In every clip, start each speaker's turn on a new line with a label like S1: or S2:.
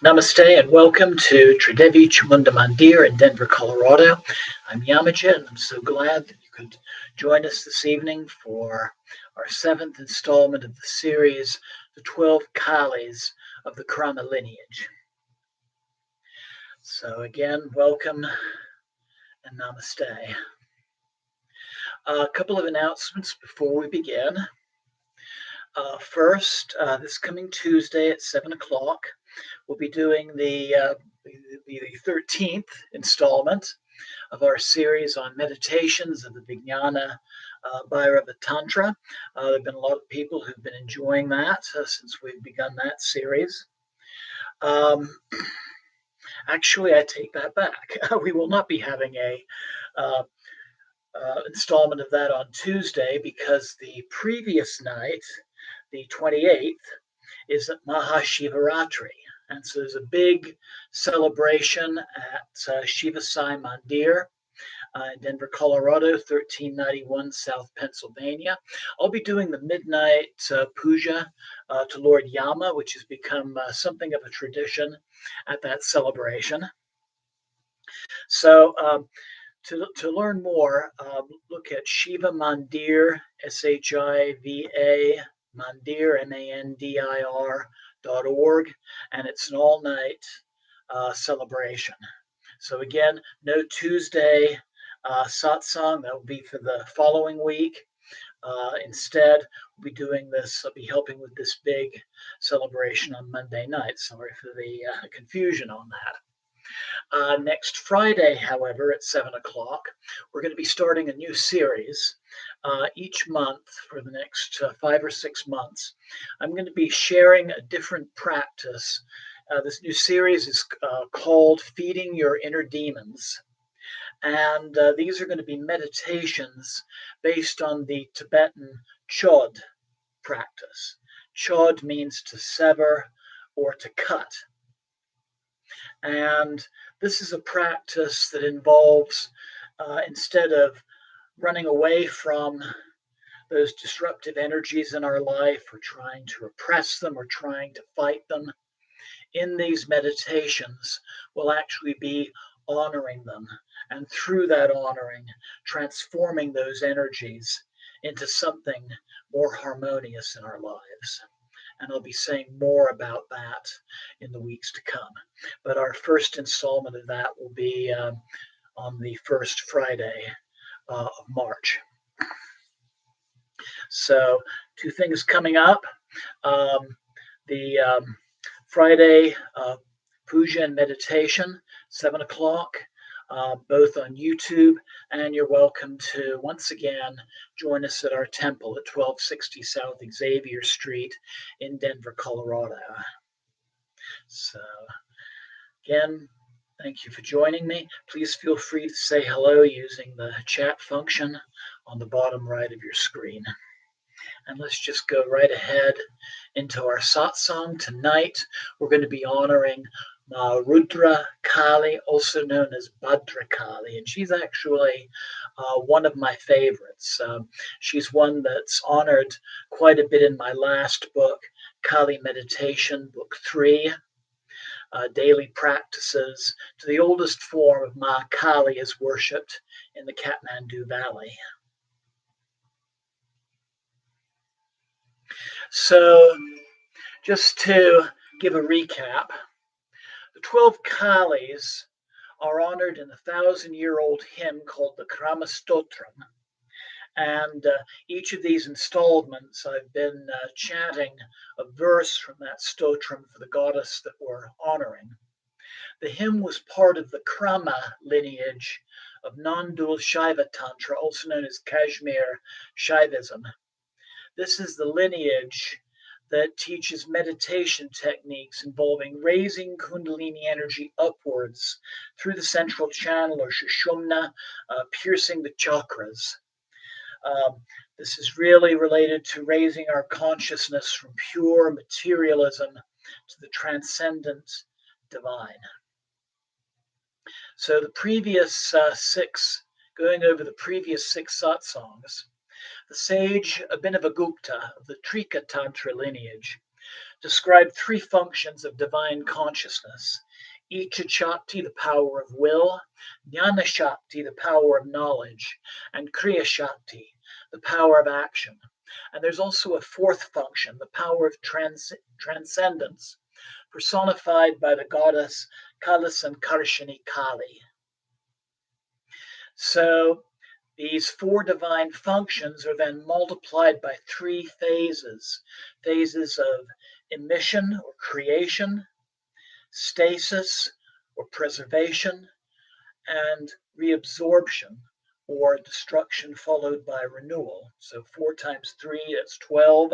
S1: Namaste and welcome to Tridevi Chamunda Mandir in Denver, Colorado. I'm Yamaja and I'm so glad that you could join us this evening for our seventh installment of the series, The 12 Kalis of the Krama lineage. So again, welcome and namaste. A couple of announcements before we begin. First, this coming Tuesday at 7 o'clock, we'll be doing the 13th installment of our series on meditations of the Vijnana Bhairava Tantra. There have been a lot of people who've been enjoying that since we've begun that series. Actually, I take that back. We will not be having a installment of that on Tuesday because the previous night, the 28th, is Mahashivaratri. And so there's a big celebration at Shiva Sai Mandir in Denver, Colorado, 1391 South Pennsylvania. I'll be doing the midnight puja to Lord Yama, which has become something of a tradition at that celebration. So to learn more, look at Shiva Mandir, SHIVA Mandir, MANDIR.org, and it's an all-night celebration. So again, no Tuesday satsang. That will be for the following week. Instead, we'll be doing this. I'll be helping with this big celebration on Monday night. Sorry for the confusion on that. Next Friday, however, at 7 o'clock, we're going to be starting a new series. Each month for the next 5 or 6 months, I'm going to be sharing a different practice. This new series is called Feeding Your Inner Demons. And these are going to be meditations based on the Tibetan Chod practice. Chod means to sever or to cut. And this is a practice that involves, instead of running away from those disruptive energies in our life or trying to repress them or trying to fight them, in these meditations, we'll actually be honoring them. And through that honoring, transforming those energies into something more harmonious in our lives. And I'll be saying more about that in the weeks to come. But our first installment of that will be on the first Friday of March. So 2 things coming up. The Friday puja and meditation, 7 o'clock, both on YouTube, and you're welcome to, once again, join us at our temple at 1260 South Xavier Street in Denver, Colorado. So, again, thank you for joining me. Please feel free to say hello using the chat function on the bottom right of your screen. And let's just go right ahead into our satsang. Tonight, we're going to be honoring Rudra Kali, also known as Bhadrakali, and she's actually one of my favorites. She's one that's honored quite a bit in my last book, Kali Meditation, Book 3, Daily Practices, to the oldest form of Ma Kali is worshipped in the Kathmandu Valley. So, just to give a recap, the 12 Kalis are honored in a 1,000-year-old hymn called the Krama Stotram. And each of these installments, I've been chanting a verse from that stotram for the goddess that we're honoring. The hymn was part of the Krama lineage of non-dual Shaiva Tantra, also known as Kashmir Shaivism. This is the lineage that teaches meditation techniques involving raising Kundalini energy upwards through the central channel or Sushumna, piercing the chakras. This is really related to raising our consciousness from pure materialism to the transcendent divine. So the previous going over the previous 6 satsangs, the sage Abhinavagupta of the Trika Tantra lineage describe three functions of divine consciousness. Icha Shakti, the power of will, Jnana Shakti, the power of knowledge, and Kriya Shakti, the power of action. And there's also a fourth function, the power of transcendence, personified by the goddess Kalasankarshini Kali. So these four divine functions are then multiplied by three phases of emission or creation, stasis or preservation, and reabsorption or destruction followed by renewal. So 4 times 3, that's 12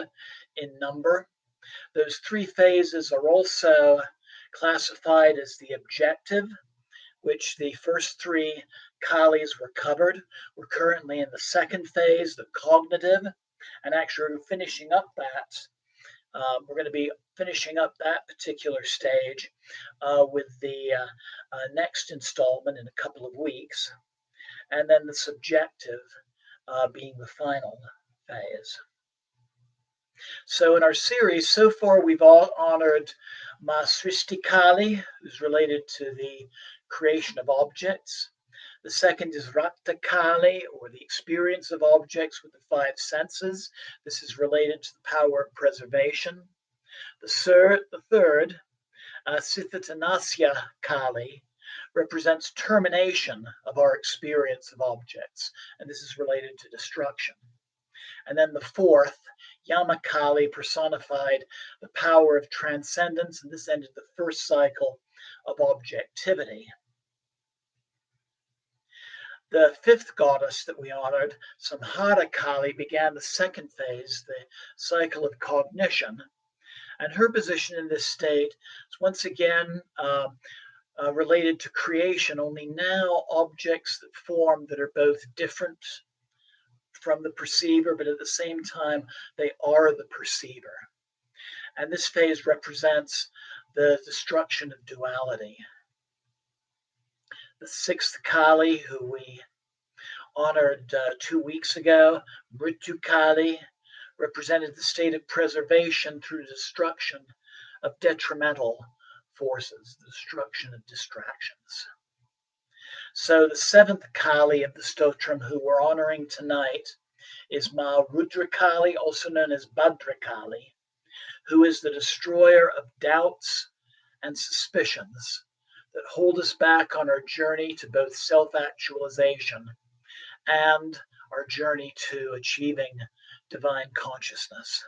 S1: in number. Those three phases are also classified as the objective, which the first three Kalis were covered. We're currently in the second phase, the cognitive, and actually we're finishing up that. We're going to be finishing up that particular stage with the next installment in a couple of weeks, and then the subjective being the final phase. So in our series, so far we've all honored Ma Srishti Kali, who's related to the creation of objects. The second is Rata Kali, or the experience of objects with the 5 senses. This is related to the power of preservation. The third, Sithatanasya Kali, represents termination of our experience of objects, and this is related to destruction. And then the fourth, Yamakali, personified the power of transcendence, and this ended the first cycle of objectivity. The fifth goddess that we honored, Samhara Kali, began the second phase, the cycle of cognition. And her position in this state is once again related to creation, only now objects that form that are both different from the perceiver, but at the same time, they are the perceiver. And this phase represents the destruction of duality. The sixth Kali, who we honored 2 weeks ago, Rudrakali, represented the state of preservation through destruction of detrimental forces, the destruction of distractions. So the seventh Kali of the Stotram, who we're honoring tonight, is Ma Rudrakali, also known as Bhadrakali, who is the destroyer of doubts and suspicions that hold us back on our journey to both self-actualization and our journey to achieving divine consciousness.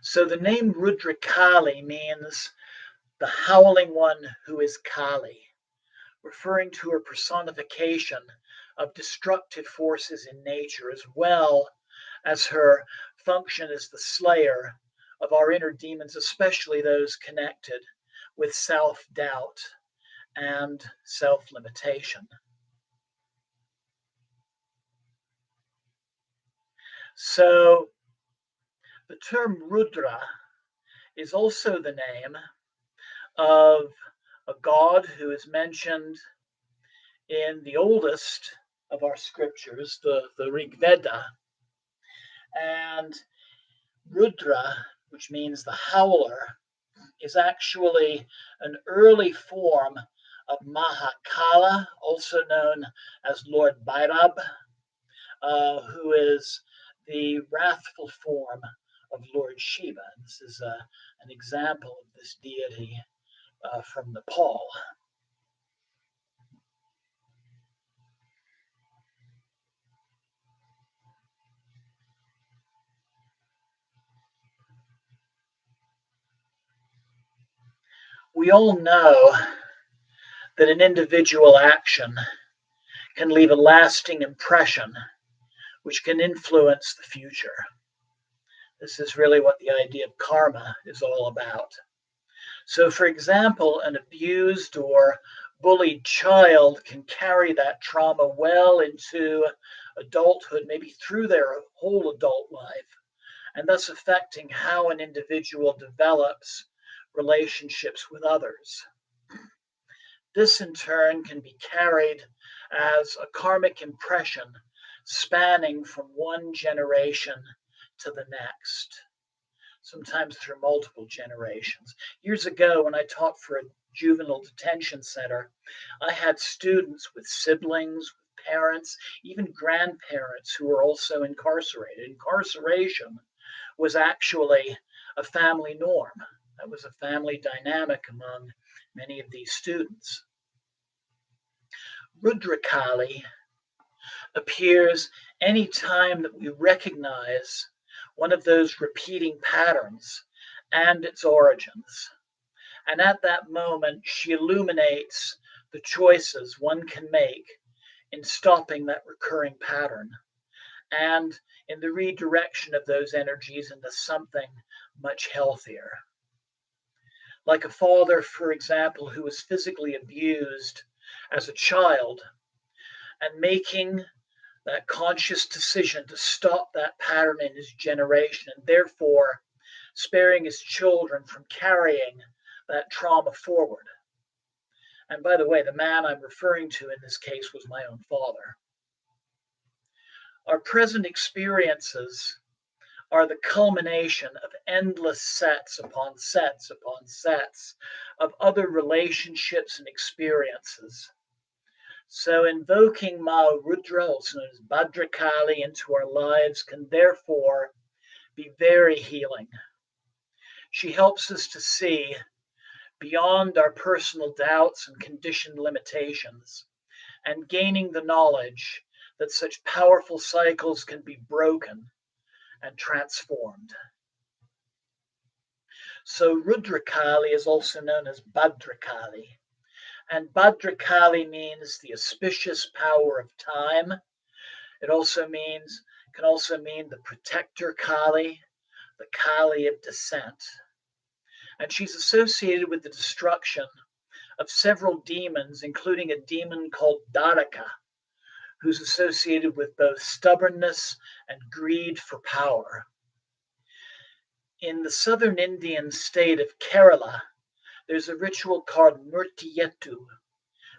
S1: So the name Rudrakali means the howling one who is Kali, referring to her personification of destructive forces in nature, as well as her function as the slayer of our inner demons, especially those connected with self-doubt and self-limitation. So the term Rudra is also the name of a god who is mentioned in the oldest of our scriptures, the Rig Veda. And Rudra, which means the howler, is actually an early form of Mahakala, also known as Lord Bhairab, who is the wrathful form of Lord Shiva. This is an example of this deity from Nepal. We all know that an individual action can leave a lasting impression which can influence the future. This is really what the idea of karma is all about. So, for example, an abused or bullied child can carry that trauma well into adulthood, maybe through their whole adult life, and thus affecting how an individual develops relationships with others. This, in turn, can be carried as a karmic impression spanning from one generation to the next. sometimes through multiple generations. Years ago, when I taught for a juvenile detention center, I had students with siblings, parents, even grandparents who were also incarcerated. Incarceration was actually a family norm. That was a family dynamic among many of these students. Rudrakali appears any time that we recognize one of those repeating patterns and its origins. And at that moment, she illuminates the choices one can make in stopping that recurring pattern and in the redirection of those energies into something much healthier. Like a father, for example, who was physically abused as a child and making that conscious decision to stop that pattern in his generation and therefore sparing his children from carrying that trauma forward. And by the way, the man I'm referring to in this case was my own father. Our present experiences are the culmination of endless sets upon sets upon sets of other relationships and experiences. So invoking Ma Rudra, also known as Bhadrakali, into our lives can therefore be very healing. She helps us to see beyond our personal doubts and conditioned limitations, and gaining the knowledge that such powerful cycles can be broken and transformed. So Rudrakali is also known as Bhadrakali. And Bhadrakali means the auspicious power of time. It can also mean the protector Kali, the Kali of descent. And she's associated with the destruction of several demons, including a demon called Dharaka, who's associated with both stubbornness and greed for power. In the southern Indian state of Kerala, there's a ritual called Murtiyetu,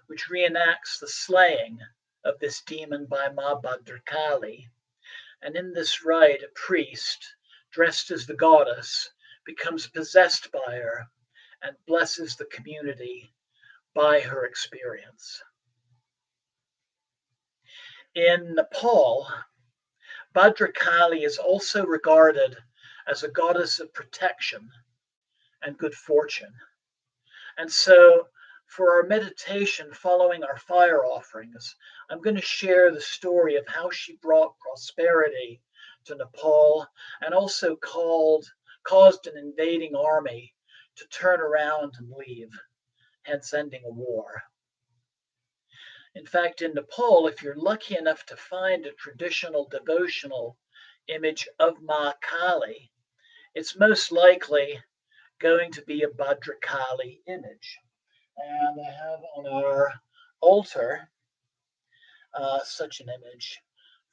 S1: which reenacts the slaying of this demon by Ma Bhadrakali. And in this rite, a priest, dressed as the goddess, becomes possessed by her and blesses the community by her experience. In Nepal, Bhadrakali is also regarded as a goddess of protection and good fortune. And so, for our meditation following our fire offerings, I'm going to share the story of how she brought prosperity to Nepal and also caused an invading army to turn around and leave, hence ending a war. In fact, in Nepal, if you're lucky enough to find a traditional devotional image of Ma Kali, it's most likely going to be a Bhadrakali image. And I have on our altar such an image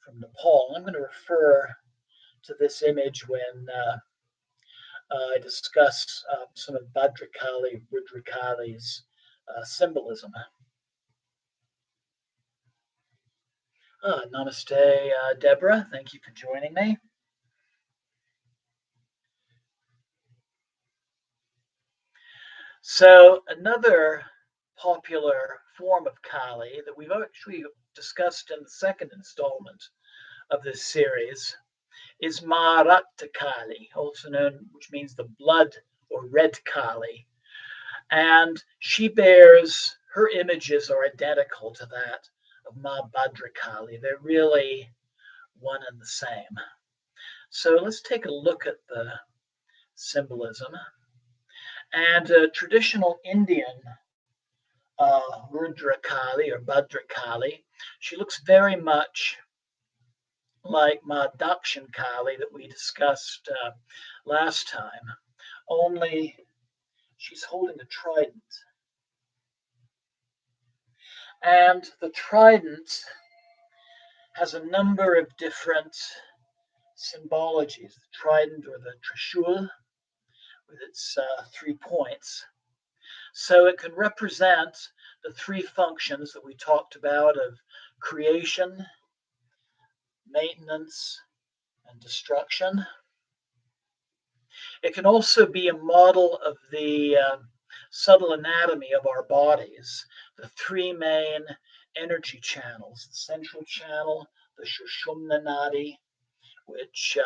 S1: from Nepal. I'm going to refer to this image when I discuss some of Bhadrakali, Rudrakali's symbolism. Namaste, Deborah. Thank you for joining me. So another popular form of Kali that we've actually discussed in the second installment of this series is Ma Rata Kali, also known, which means the blood or red Kali. And her images are identical to that of Ma Bhadrakali. They're really one and the same. So let's take a look at the symbolism. And traditional Indian Rudrakali or Bhadrakali, she looks very much like Ma Dakshin Kali that we discussed last time, only she's holding a trident. And the trident has a number of different symbologies. The trident or the trishul with its 3 points. So it can represent the 3 functions that we talked about of creation, maintenance, and destruction. It can also be a model of the subtle anatomy of our bodies, the three main energy channels, the central channel, the Sushumna Nadi, which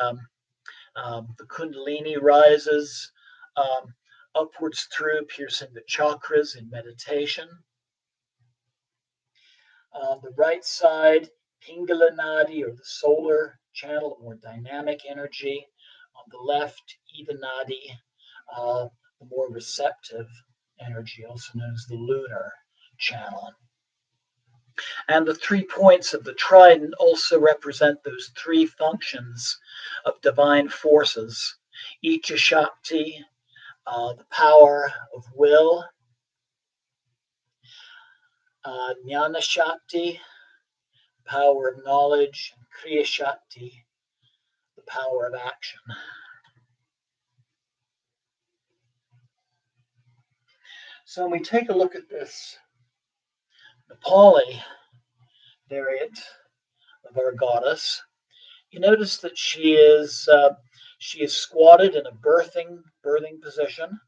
S1: the Kundalini rises upwards through, piercing the chakras in meditation. On the right side, Pingala Nadi, or the solar channel, more dynamic energy. On the left, Ida Nadi, the more receptive energy, also known as the lunar channel. And the 3 points of the trident also represent those three functions of divine forces. Icha Shakti, the power of will. Jnana Shakti, power of knowledge. And Kriya Shakti, the power of action. So when we take a look at this Nepali variant of our goddess, you notice that she is squatted in a birthing position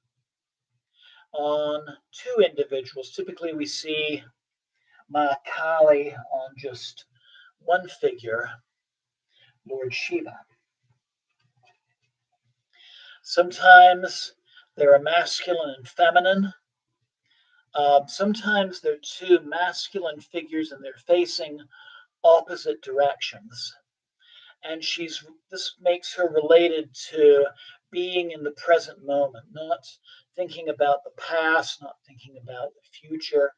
S1: on two individuals. Typically, we see Ma Kali on just one figure, Lord Shiva. Sometimes they're a masculine and feminine. Sometimes they're two masculine figures and they're facing opposite directions. And this makes her related to being in the present moment, not thinking about the past, not thinking about the future,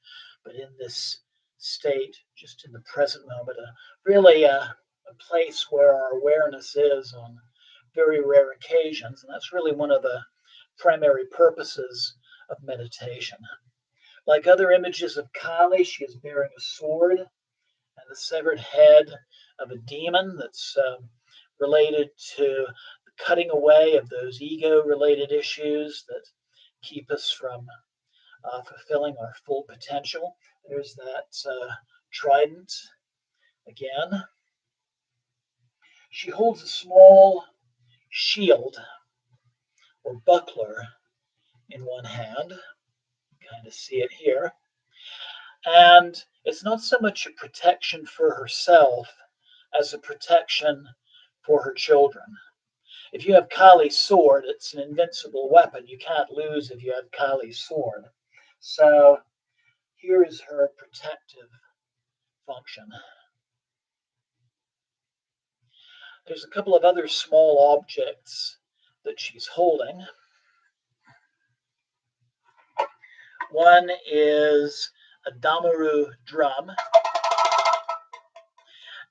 S1: but in this state, just in the present moment, really a place where our awareness is on very rare occasions. And that's really one of the primary purposes of meditation. Like other images of Kali, she is bearing a sword and the severed head of a demon that's related to the cutting away of those ego-related issues that keep us from fulfilling our full potential. There's that trident again. She holds a small shield or buckler in one hand. You kind of see it here. And it's not so much a protection for herself as a protection for her children. If you have Kali's sword, it's an invincible weapon. You can't lose if you have Kali's sword. So here is her protective function. There's a couple of other small objects that she's holding. One is a Damaru drum,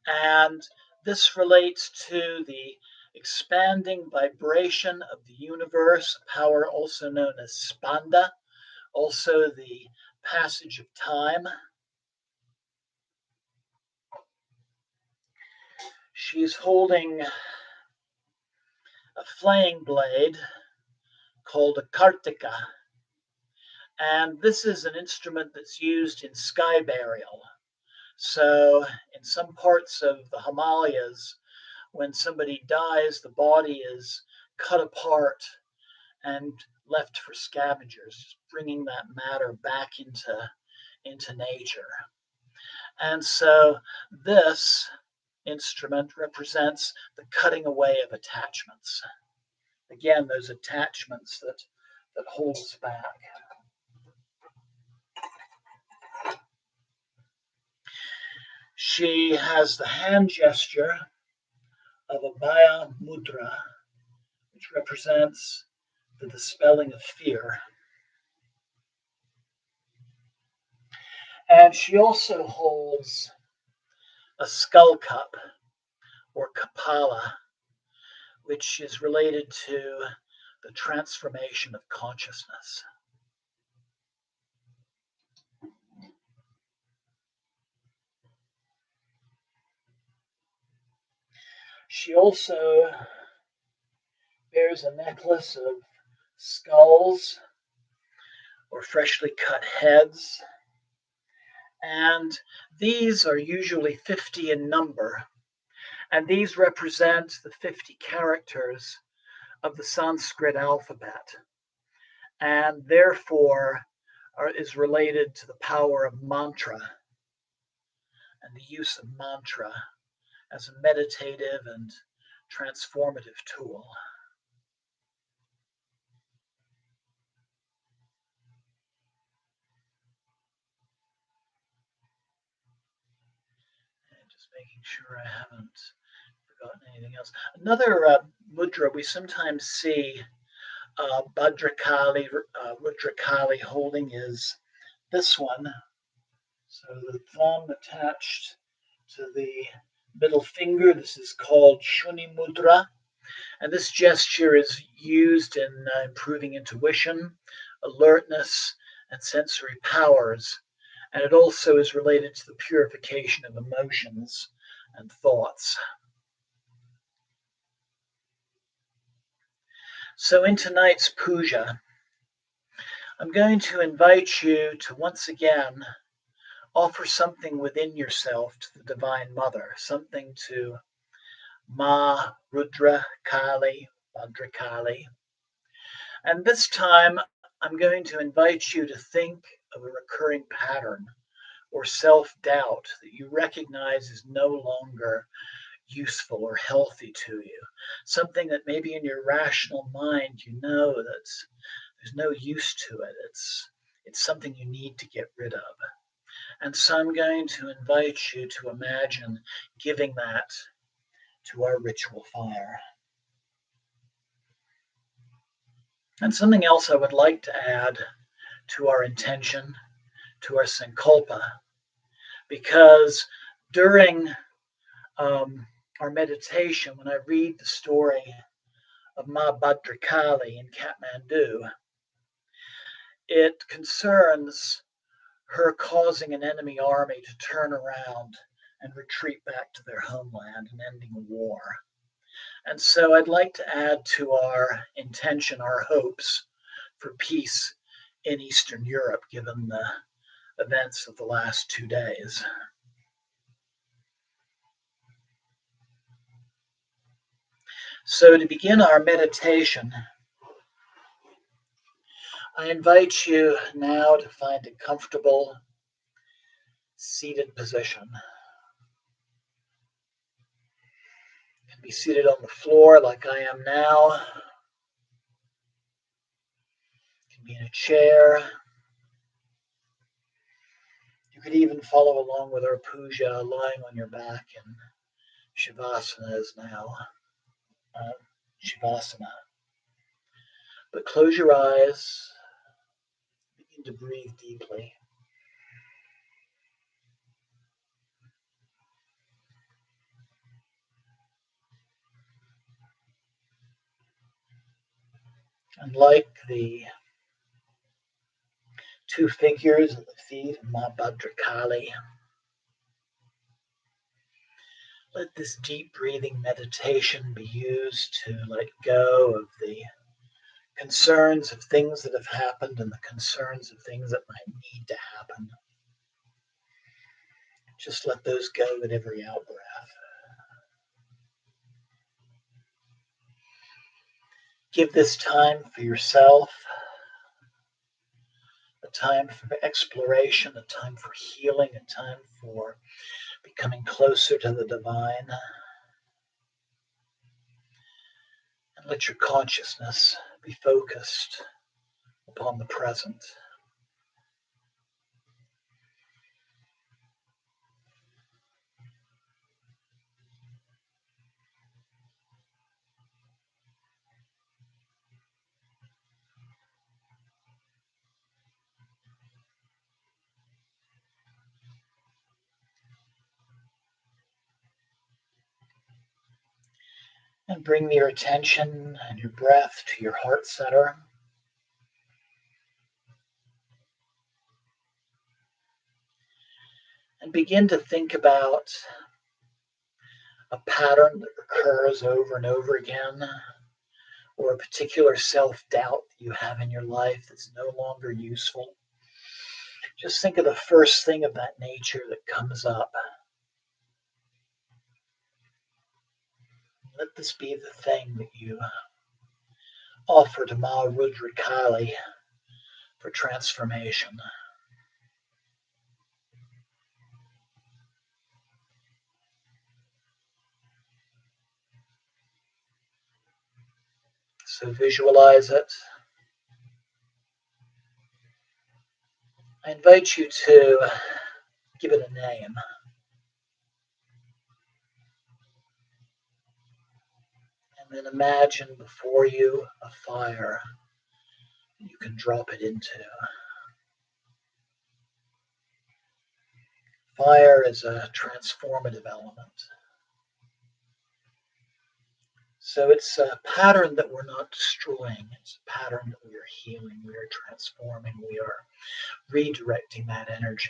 S1: and this relates to the expanding vibration of the universe, power also known as spanda, also the passage of time. She's holding a flaying blade called a kartika, and this is an instrument that's used in sky burial. So in some parts of the Himalayas, when somebody dies, the body is cut apart and left for scavengers, bringing that matter back into nature. And so this instrument represents the cutting away of attachments. Again, those attachments that hold us back. She has the hand gesture of a Abhaya Mudra, which represents the dispelling of fear. And she also holds a skull cup, or Kapala, which is related to the transformation of consciousness. She also bears a necklace of skulls or freshly cut heads. And these are usually 50 in number. And these represent the 50 characters of the Sanskrit alphabet, and therefore is related to the power of mantra and the use of mantra as a meditative and transformative tool. And just making sure I haven't forgotten anything else. Another mudra we sometimes see Bhadrakali, Rudrakali holding is this one. So the thumb attached to the middle finger. This is called Shuni Mudra. And this gesture is used in improving intuition, alertness, and sensory powers. And it also is related to the purification of emotions and thoughts. So in tonight's puja, I'm going to invite you to once again offer something within yourself to the Divine Mother, something to Ma, Rudra, Kali, Bhadrakali. And this time, I'm going to invite you to think of a recurring pattern or self-doubt that you recognize is no longer useful or healthy to you. Something that maybe in your rational mind you know that there's no use to it. It's something you need to get rid of. And so I'm going to invite you to imagine giving that to our ritual fire. And something else I would like to add to our intention, to our sankalpa, because during our meditation, when I read the story of Ma Bhadrakali in Kathmandu, it concerns her causing an enemy army to turn around and retreat back to their homeland and ending a war. And so I'd like to add to our intention, our hopes for peace in Eastern Europe, given the events of the last 2 days. So to begin our meditation, I invite you now to find a comfortable seated position. You can be seated on the floor like I am now. You can be in a chair. You could even follow along with our puja lying on your back in Shavasana is now. Shavasana. But close your eyes. Begin to breathe deeply. And like the 2 figures at the feet of Ma Bhadrakali, let this deep breathing meditation be used to let go of the concerns of things that have happened and the concerns of things that might need to happen. Just let those go at every out breath. Give this time for yourself, a time for exploration, a time for healing, a time for becoming closer to the divine. And let your consciousness be focused upon the present. And bring your attention and your breath to your heart center. And begin to think about a pattern that recurs over and over again, or a particular self-doubt that you have in your life that's no longer useful. Just think of the first thing of that nature that comes up. Let this be the thing that you offer to Ma Rudrakali for transformation. So visualize it. I invite you to give it a name. And then imagine before you a fire you can drop it into. Fire is a transformative element. So it's a pattern that we're not destroying. It's a pattern that we are healing, we are transforming, we are redirecting that energy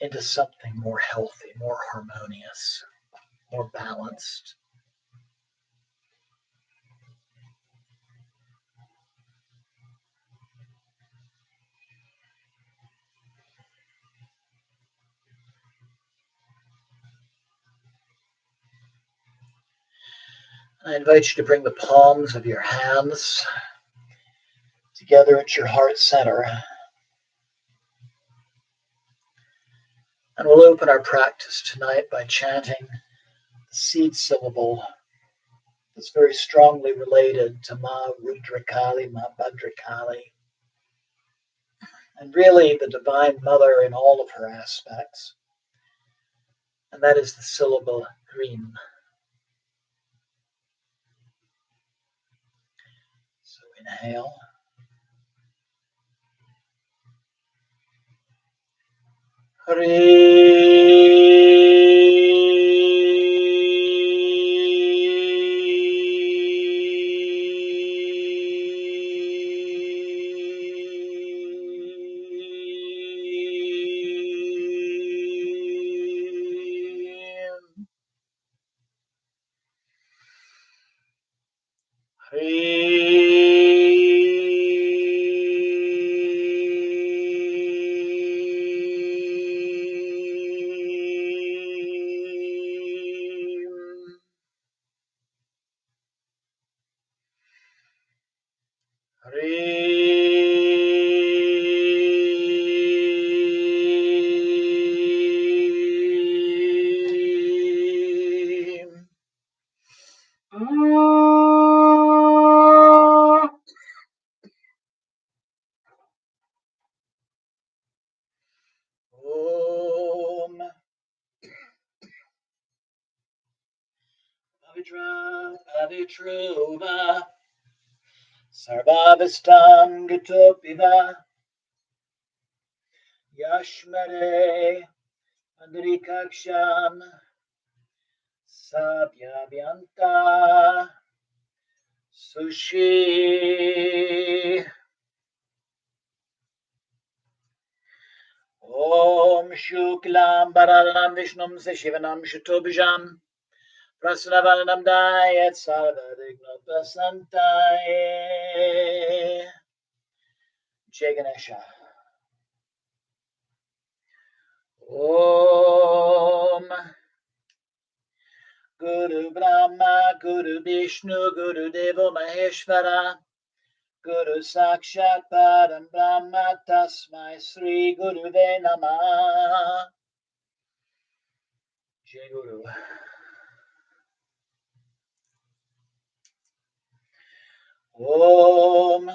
S1: into something more healthy, more harmonious, more balanced. I invite you to bring the palms of your hands together at your heart center. And we'll open our practice tonight by chanting the seed syllable that's very strongly related to Ma Rudrakali, Ma Bhadrakali, and really the Divine Mother in all of her aspects. And that is the syllable Hrim. So inhale. Bhadra Pavitruva Sarvavastam Gatopiva Yashmare Andrikaksham Sabhyavyanta Sushi Om Shuklam Bharadram Vishnum Sashivanam Shatobhijam Prasanavanam Dayat Sarvadignopasantaya Jai Ganesha. Om Guru Brahma Guru Vishnu Guru Devo Maheshvara Guru Sakshat Param Brahma Tasmai Sri Guruve Namah. Jai Guru. Om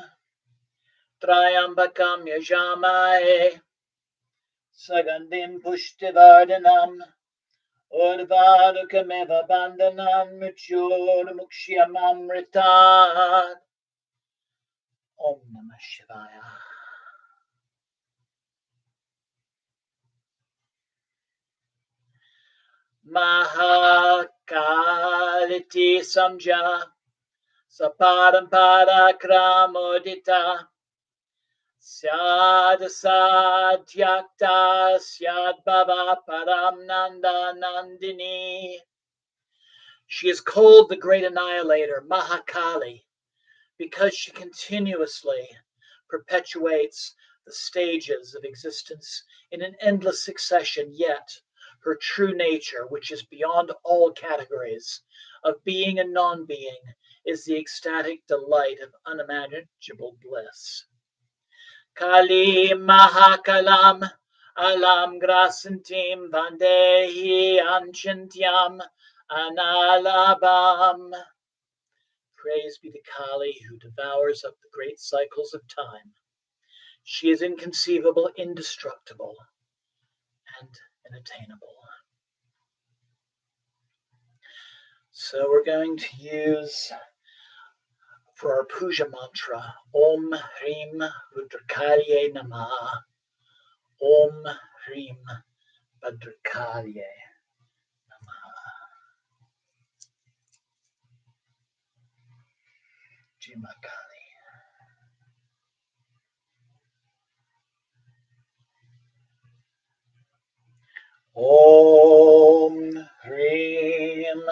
S1: Trayambakam Yajamae Sagandim Pushtivardhanam Urvarukameva Bandhanam Muchur Mukshyamamritat. Om Namah Shivaya. Mahakaliti Samja Saparampara Kramodita Syad Satyakta Syad Bhava Param Nanda Nandini. She is called the Great Annihilator, Mahakali, because she continuously perpetuates the stages of existence in an endless succession, yet her true nature, which is beyond all categories of being and non-being, is the ecstatic delight of unimaginable bliss. Kali Mahakalam Alam Grasantim Vandehi Anchantyam Analabam. Praise be to Kali, who devours up the great cycles of time. She is inconceivable, indestructible, and unattainable. So we're going to use, for our puja mantra, Om Hrim Rudrakali Namah. Om Hrim Bhadrakali Namah. Jimakali. Om Hrim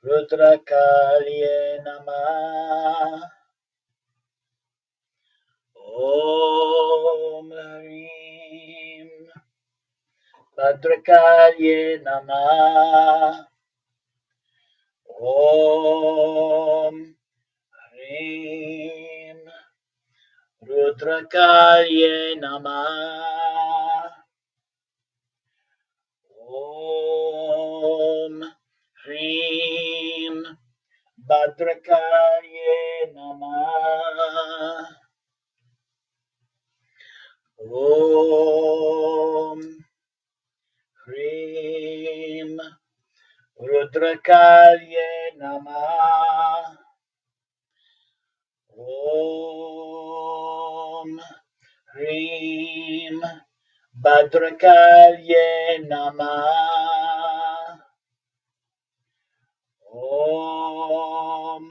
S1: Rudrakali Namah. Om Hrim Bhadrakali Namah. Om Hrim Rudrakali Namah. Om Hrim Bhadrakali Namah. Om Hrim Rudrakali Namah. Om Hrim Bhadrakali Namah. Om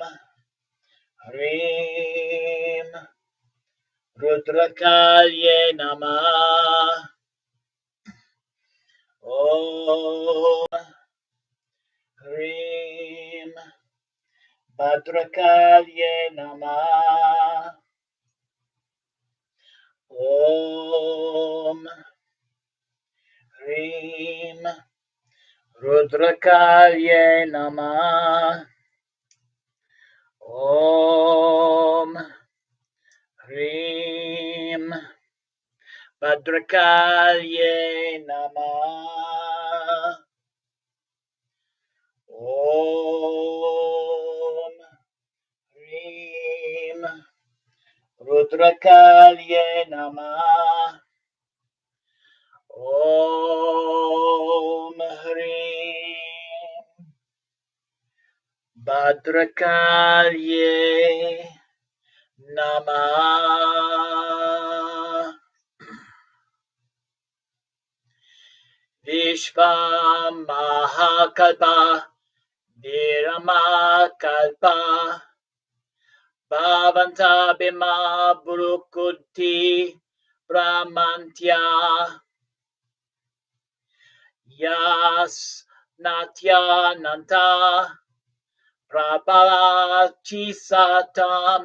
S1: Hrim Rudrakali Namah. Om Hrim Bhadrakali Namah. Om Hrim Rudrakali Namah. Om Hrim Bhadrakali Namah. Om Hrim Rudrakali Namah. Om Hrim Bhadrakali Namah. Vishvamahakalpa Viramakalpa Bhavanta Bhima Burukuti Brahmantya Yas Natya Nanta Prabhalachisatam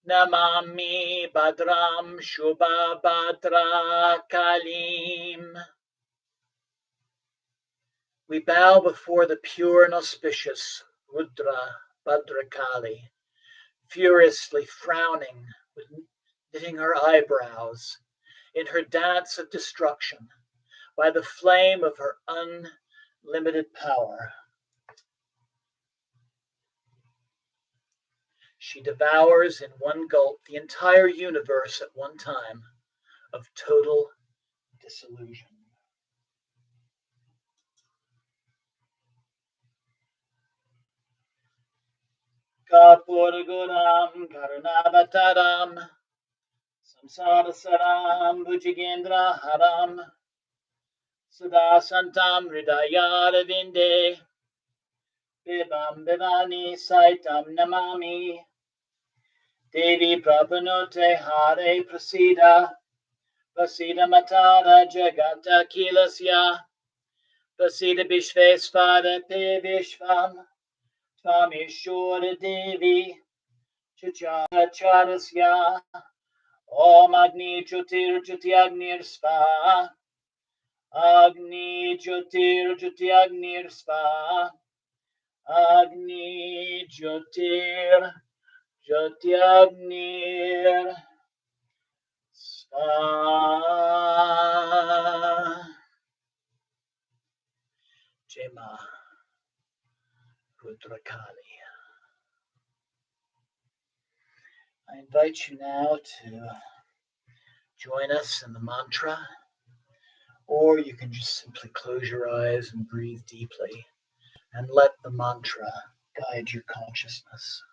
S1: Namami Bhadram Shubha Bhadrakalim. We bow before the pure and auspicious Rudra Bhadrakali, furiously frowning, knitting her eyebrows, in her dance of destruction, by the flame of her unlimited power. She devours in one gulp the entire universe at one time of total disillusion. Kapurguram Karunavataram Samsarasaram Bhujigendra Haram Sudasantam Hridayaravinде Bibam Bivani Saitam Namami Devi Prabhunote Hare Prasida Prasida Matara Jagata Kilasya Prasida Vishvesvara Te Vishvam Twamishura Devi Chacharasya Om Agni Jyotir Jyoti Agnir Svaha Agni Jyotir Jyoti Agnir Svaha Agni Jyotir Jyotiagnir Svaha. Jema Rudrakali. I invite you now to join us in the mantra, or you can just simply close your eyes and breathe deeply and let the mantra guide your consciousness.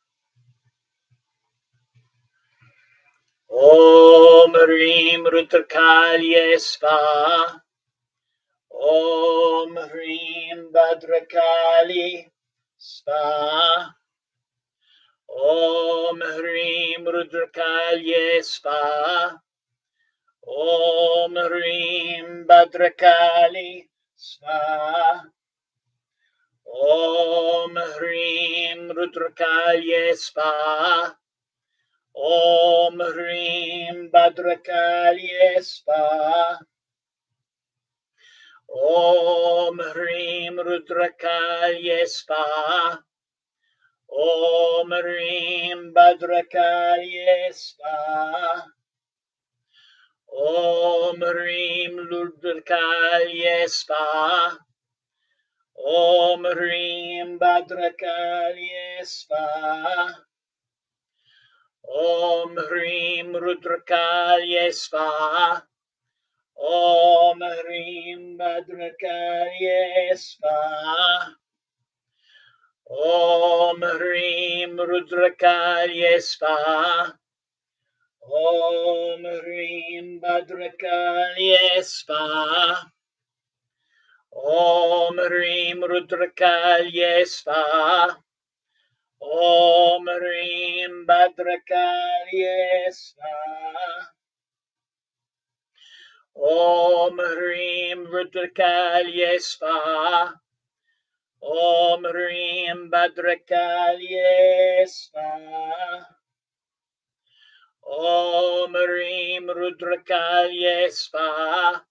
S1: Om Hrim Rudrakali Svaha. Om Hrim Bhadrakali Svaha. Om Hrim Rudrakali Svaha. Om Hrim Bhadrakali Svaha. Om Hrim Rudrakali Svaha. Om Hrim Bhadrakali Svaha. Om Hrim Rudrakali Svaha. Om Hrim Bhadrakali Svaha. Om Hrim Rudrakali Svaha. Om Hrim Bhadrakali Svaha. Om Hrim Rudrakali Svaha. Om Hrim Bhadrakali Svaha. Om Hrim Rudrakali Svaha. Om Hrim Bhadrakali Svaha. Om Hrim Rudrakali Svaha. Om Hrim Bhadrakali Svaha. Om Hrim Rudrakali Svaha. Om Hrim Bhadrakali Svaha. Om Hrim Rudrakali Svaha. Om Hrim Bhadrakali Svaha. Om Hrim Rudrakali Svaha.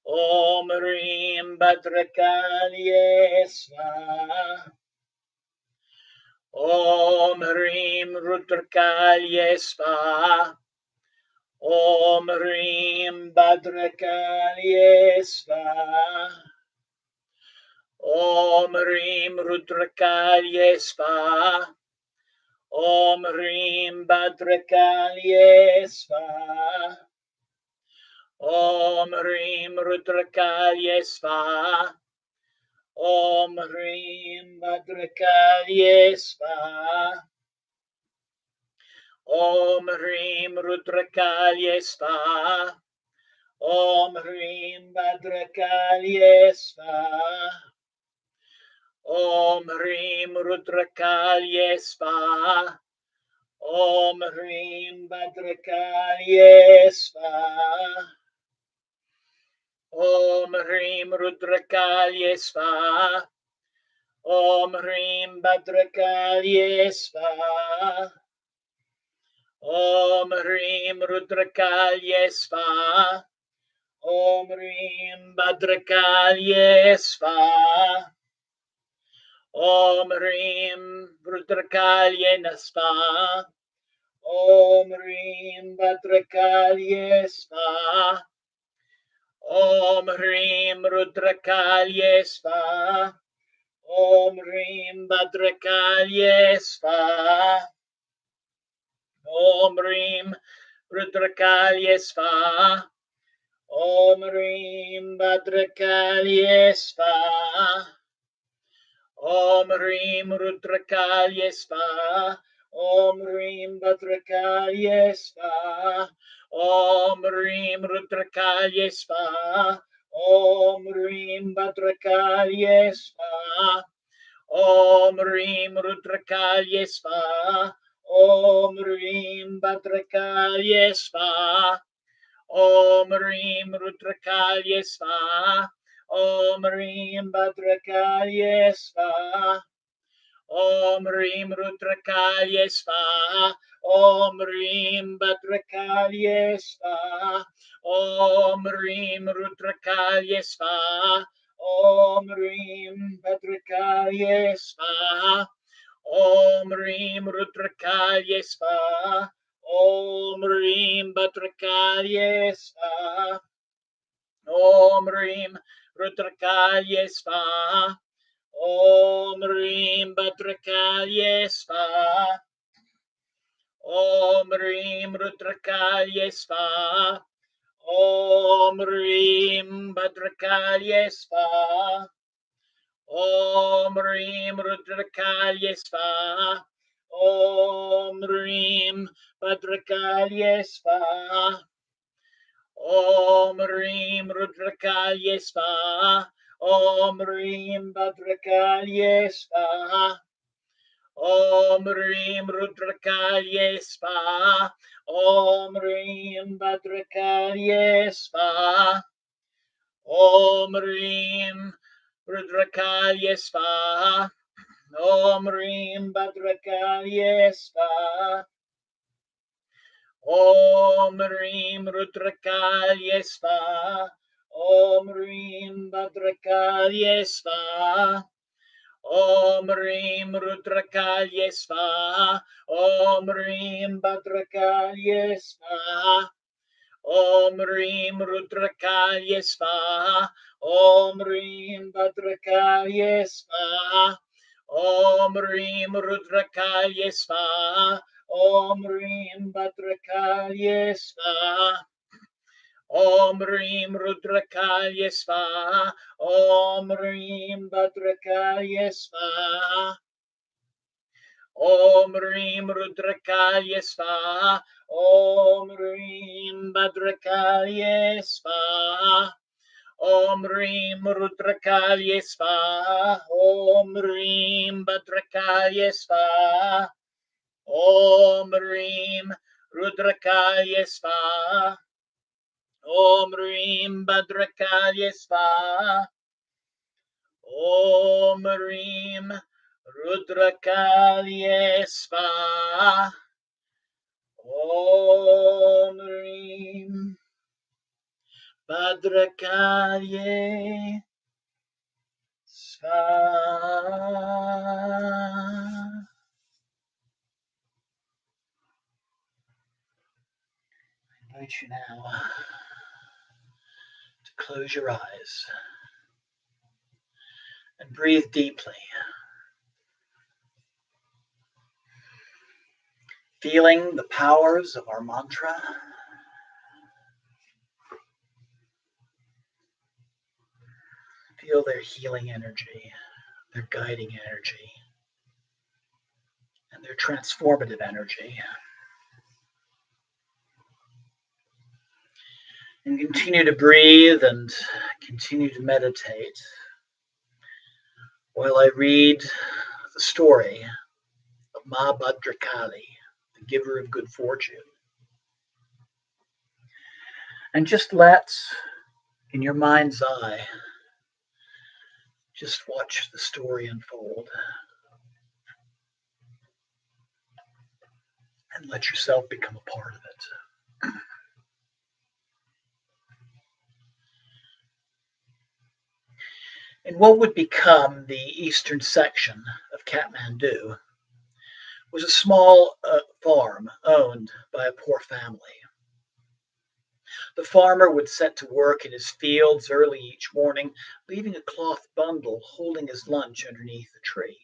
S1: Om Hrim Bhadrakali Svaha. Om Hrim Rudrakali Svaha. Om Hrim Bhadrakali Svaha. Om Hrim Rudrakali Svaha. Om Hrim Bhadrakali Svaha. Om Hrim Rudrakali Svaha. Om Hrim Bhadrakali Svaha. Om Hrim Rudrakali Svaha. Om Hrim Bhadrakali Svaha. Om Hrim Rudrakali Svaha. Om Hrim Bhadrakali Svaha. Om Hrim Rudrakali Svaha. Om Hrim Bhadrakali Svaha. Om Hrim Rudrakali Svaha. Om Hrim Bhadrakali Svaha. Om Hrim Rudrakali Svaha. Om Hrim Bhadrakali Svaha. Om Hrim Rudrakali Svaha. Om Hrim Bhadrakali Svaha. Om Hrim Rudrakali Svaha. Om Hrim Bhadrakali Svaha. Om Hrim Rudrakali Svaha. Om Hrim Bhadrakali Svaha. Om Hrim Rudrakali Svaha. Om Hrim Bhadrakali Svaha. Om Hrim Rudrakali Svaha. Om Hrim Bhadrakali Svaha. Om Hrim Rudrakali Svaha. Om Hrim Bhadrakali Svaha. Om Hrim Rudrakali Svaha. Om Rim Bhadrakali Svaha. Om Rim Rudrakali Svaha. Om Rim Bhadrakali Svaha. Om Rim Rudrakali Svaha. Om Rim Bhadrakali Svaha. Om Rim Rudrakali Svaha. Om Rim Bhadrakali Svaha. Om Rim Rudrakali Svaha. Om Rim Bhadrakali Svaha. Om Rim Rudrakali Svaha. Om Rim Bhadrakali Svaha. Om Rim Rudrakali Svaha. Om Rim Bhadrakali Svaha. Om Rim Rudrakali Svaha. Om Rim Bhadrakali Svaha. Om Rim Rudrakali Svaha. Om Rim Bhadrakali Svaha. Om Rim Rudrakali Svaha. Om Rim Bhadrakali Svaha. Om Rim Rudrakali Svaha. Om Rim Bhadrakali Svaha. Om Rim Rudrakali Svaha. Om Rim Bhadrakali Svaha. Om Rim Rudrakali Svaha. Om Rim Bhadrakali Svaha. Om Rim Rudrakali Svaha. Om Rim Bhadrakali Svaha. Om Rim Rudrakali Svaha. Om Rim Bhadrakali Svaha. Om Rim Rudrakali Svaha. Om Rim Bhadrakali Svaha. Om Rim Rudrakali Svaha. Om Rim Bhadrakali Svaha. I invite you now to close your eyes and breathe deeply, feeling the powers of our mantra. Feel their healing energy, their guiding energy, and their transformative energy. And continue to breathe and continue to meditate while I read the story of Ma Bhadrakali, the giver of good fortune. And just let, in your mind's eye, just watch the story unfold. And let yourself become a part of it. In what would become the eastern section of Kathmandu was a small farm owned by a poor family. The farmer would set to work in his fields early each morning, leaving a cloth bundle holding his lunch underneath the tree.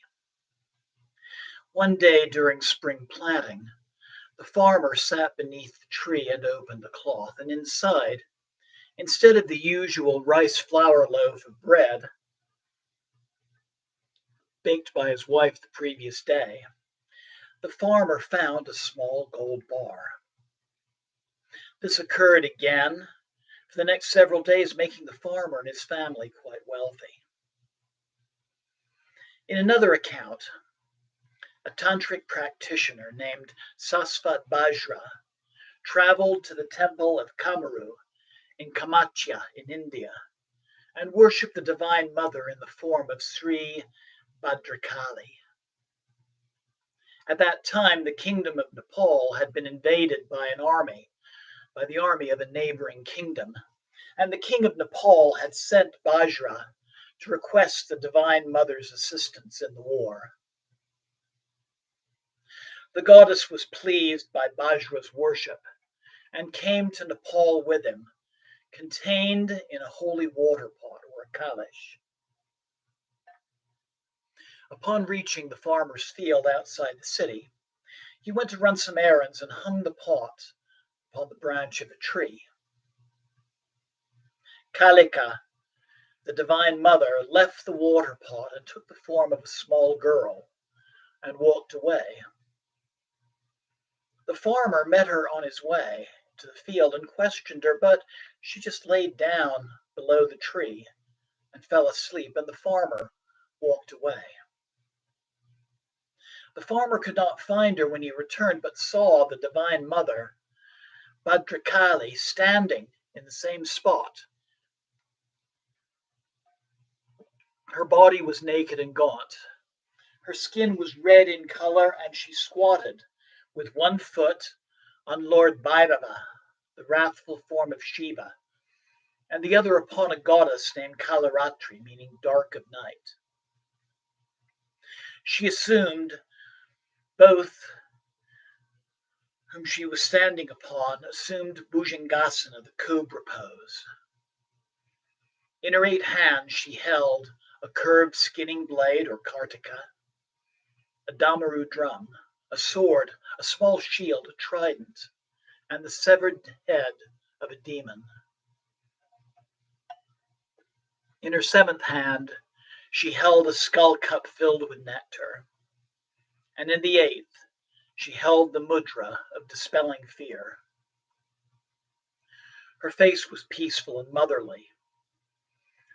S1: One day during spring planting, the farmer sat beneath the tree and opened the cloth, and inside, instead of the usual rice flour loaf of bread baked by his wife the previous day, the farmer found a small gold bar. This occurred again for the next several days, making the farmer and his family quite wealthy. In another account, a tantric practitioner named Sasvat Bhadra traveled to the temple of Kamaru in Kamachya in India and worshipped the Divine Mother in the form of Sri Bhadrakali. At that time, the kingdom of Nepal had been invaded by the army of a neighboring kingdom, and the king of Nepal had sent Bhadra to request the Divine Mother's assistance in the war. The goddess was pleased by Bhadra's worship and came to Nepal with him, contained in a holy water pot or a kalash. Upon reaching the farmer's field outside the city, he went to run some errands and hung the pot upon the branch of a tree. Kalika, the Divine Mother, left the water pot and took the form of a small girl and walked away. The farmer met her on his way to the field and questioned her, but she just laid down below the tree and fell asleep, and the farmer walked away. The farmer could not find her when he returned, but saw the Divine Mother, Bhadrakali, standing in the same spot. Her body was naked and gaunt. Her skin was red in color, and she squatted with one foot on Lord Bhairava, the wrathful form of Shiva, and the other upon a goddess named Kalaratri, meaning dark of night. She assumed both whom she was standing upon assumed Bhujangasana, the cobra pose. In her 8 hands she held a curved skinning blade, or kartika, a damaru drum, a sword, a small shield, a trident, and the severed head of a demon. In her 7th hand she held a skull cup filled with nectar, and in the 8th she held the mudra of dispelling fear. Her face was peaceful and motherly.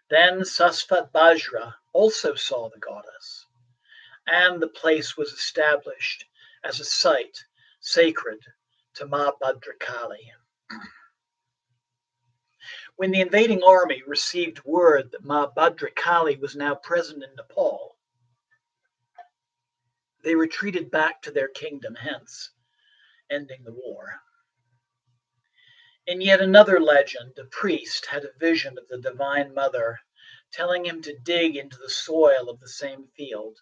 S1: Then Sasvat Bhadra also saw the goddess, and the place was established as a site sacred to Ma Bhadrakali. When the invading army received word that Ma Bhadrakali was now present in Nepal, they retreated back to their kingdom, hence ending the war. In yet another legend, a priest had a vision of the Divine Mother, telling him to dig into the soil of the same field.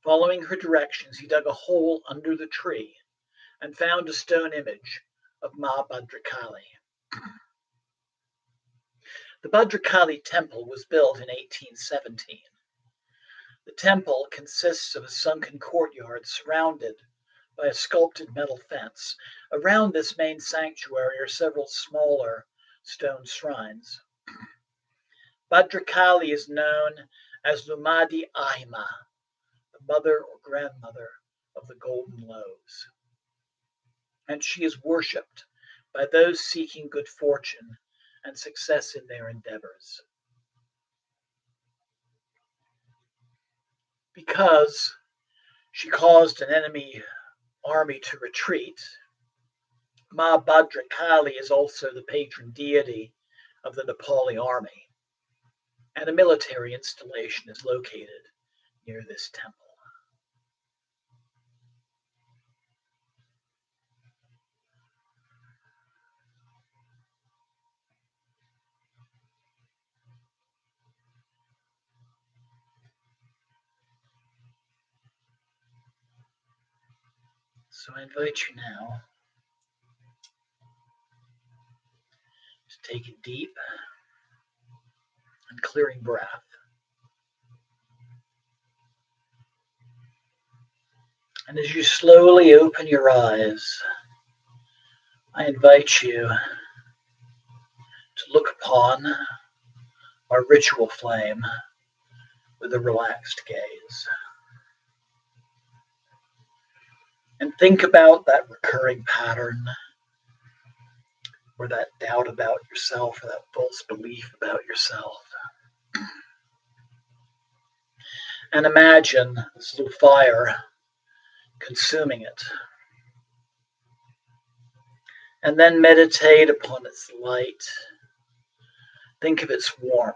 S1: Following her directions, he dug a hole under the tree and found a stone image of Ma Bhadrakali. The Bhadrakali Temple was built in 1817. The temple consists of a sunken courtyard surrounded by a sculpted metal fence. Around this main sanctuary are several smaller stone shrines. Bhadrakali is known as Lumadi Ahima, the mother or grandmother of the golden loaves, and she is worshipped by those seeking good fortune and success in their endeavors. Because she caused an enemy army to retreat, Ma Bhadrakali is also the patron deity of the Nepali army, and a military installation is located near this temple. So I invite you now to take a deep and clearing breath. And as you slowly open your eyes, I invite you to look upon our ritual flame with a relaxed gaze. And think about that recurring pattern, or that doubt about yourself, or that false belief about yourself. And imagine this little fire consuming it. And then meditate upon its light. Think of its warmth.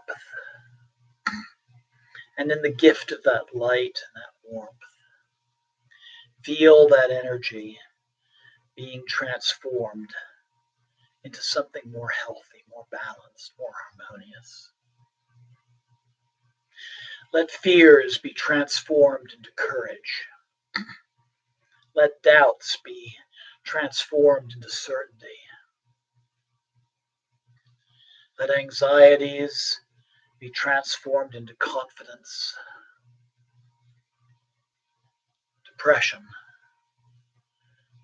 S1: And in the gift of that light and that warmth, feel that energy being transformed into something more healthy, more balanced, more harmonious. Let fears be transformed into courage. Let doubts be transformed into certainty. Let anxieties be transformed into confidence. Depression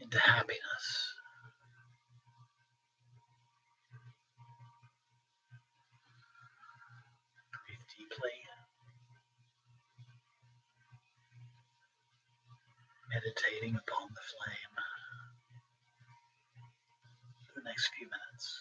S1: into happiness. Breathe deeply. Meditating upon the flame for the next few minutes.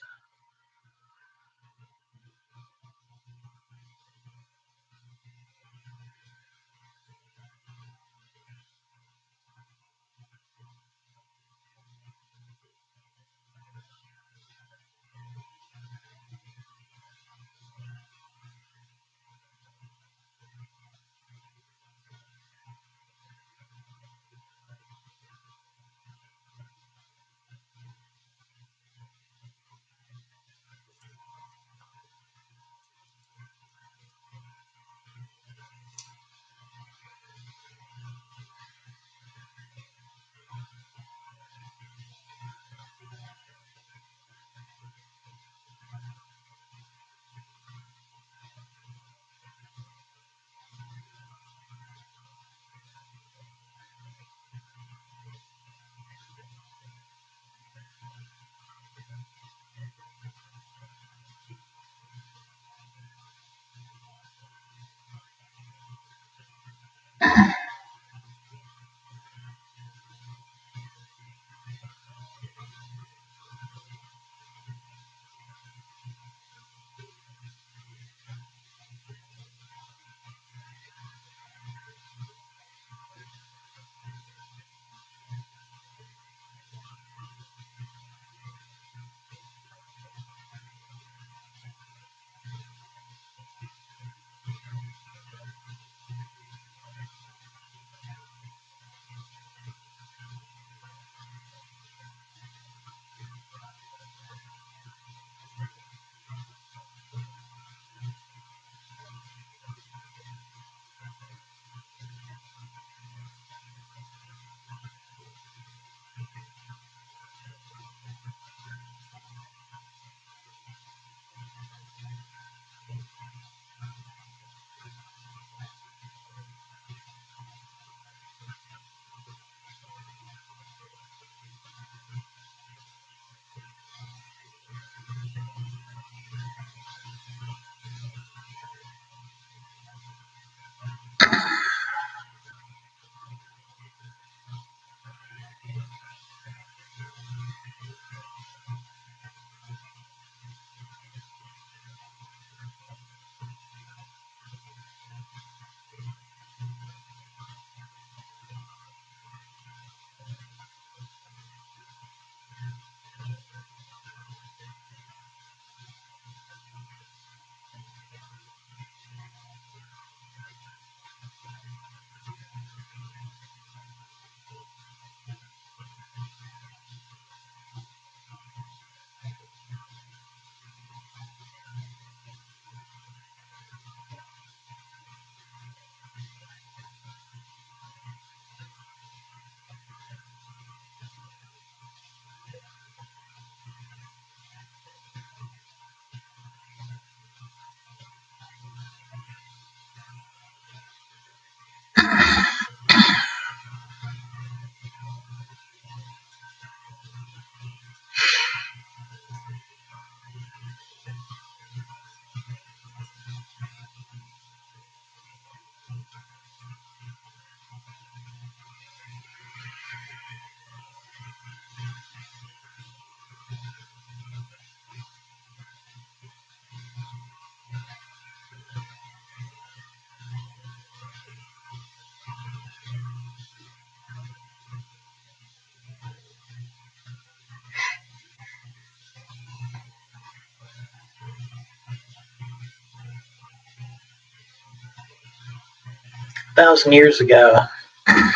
S1: A 1,000 years ago, the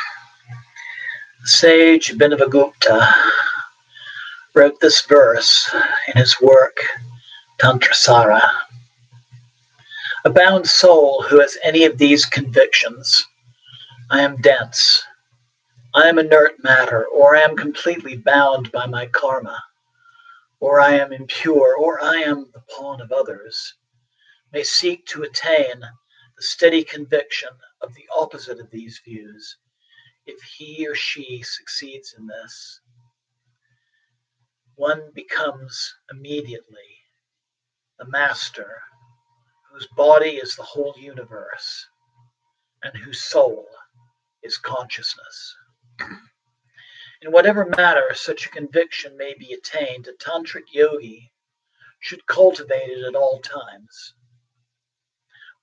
S1: sage Bhadrakali wrote this verse in his work Tantrasara. A bound soul who has any of these convictions, I am dense, I am inert matter, or I am completely bound by my karma, or I am impure, or I am the pawn of others, may seek to attain the steady conviction of the opposite of these views, if he or she succeeds in this. One becomes immediately the master whose body is the whole universe and whose soul is consciousness. In whatever matter such a conviction may be attained, a tantric yogi should cultivate it at all times.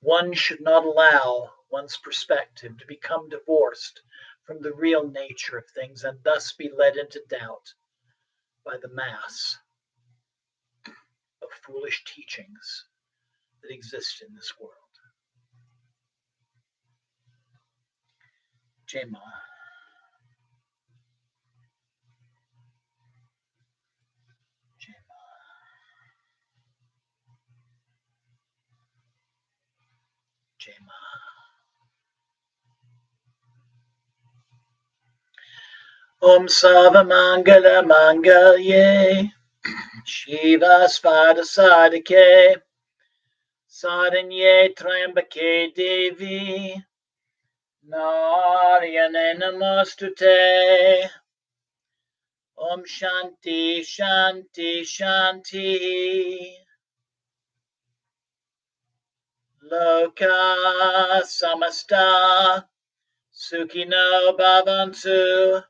S1: One should not allow one's perspective to become divorced from the real nature of things and thus be led into doubt by the mass of foolish teachings that exist in this world. Jema. Jema. Jema. Om Sava Mangala Mangalye Shiva Spada Sadike Sadanye Trambake Devi Narayane Namostute. Om Shanti Shanti Shanti. Loka Samasta Sukhino Bhavantu.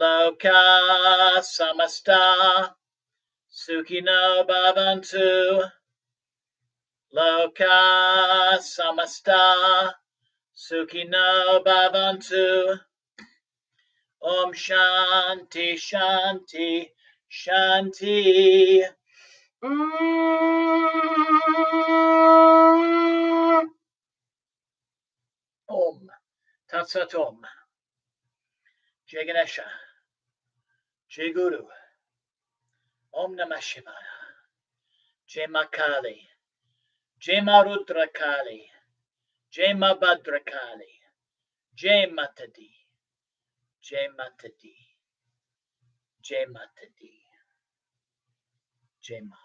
S1: Loka Samasta Sukhino Bhavantu. Loka Samasta Sukhino Bhavantu. Om Shanti Shanti Shanti. Om Tat Sat Om. Jai Ganesha. Jai Guru. Om Namah Shivaya. Jai Ma Kali. Jai Ma Rudrakali. Jai Ma Bhadrakali. Jai Mata Di. Jai Mata Di. Jai Mata Di. Jai Ma.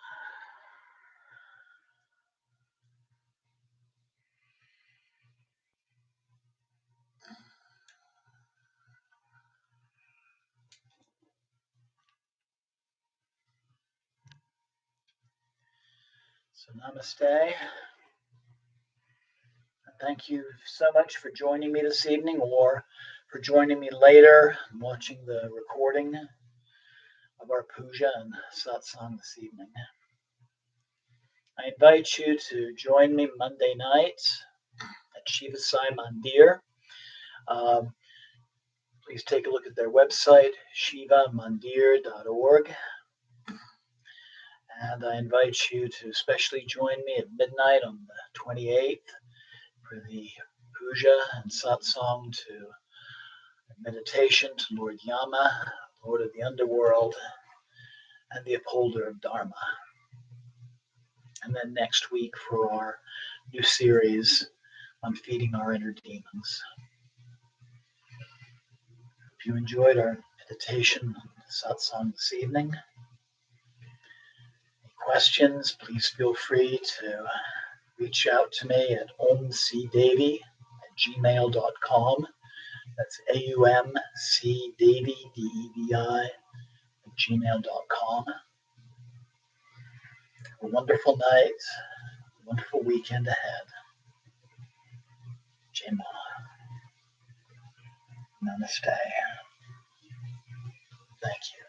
S1: So namaste. Thank you so much for joining me this evening or for joining me later and watching the recording of our puja and satsang this evening. I invite you to join me Monday night at Shiva Sai Mandir. Please take a look at their website, shivamandir.org. And I invite you to especially join me at midnight on the 28th for the puja and satsang to meditation to Lord Yama, Lord of the Underworld, and the upholder of Dharma. And then next week for our new series on feeding our inner demons. If you enjoyed our meditation satsang this evening, any questions, please feel free to reach out to me at omcdevi@gmail.com. That's AUMCDevi, DEVI, @gmail.com. A wonderful night, a wonderful weekend ahead. Jai Ma. Namaste. Thank you.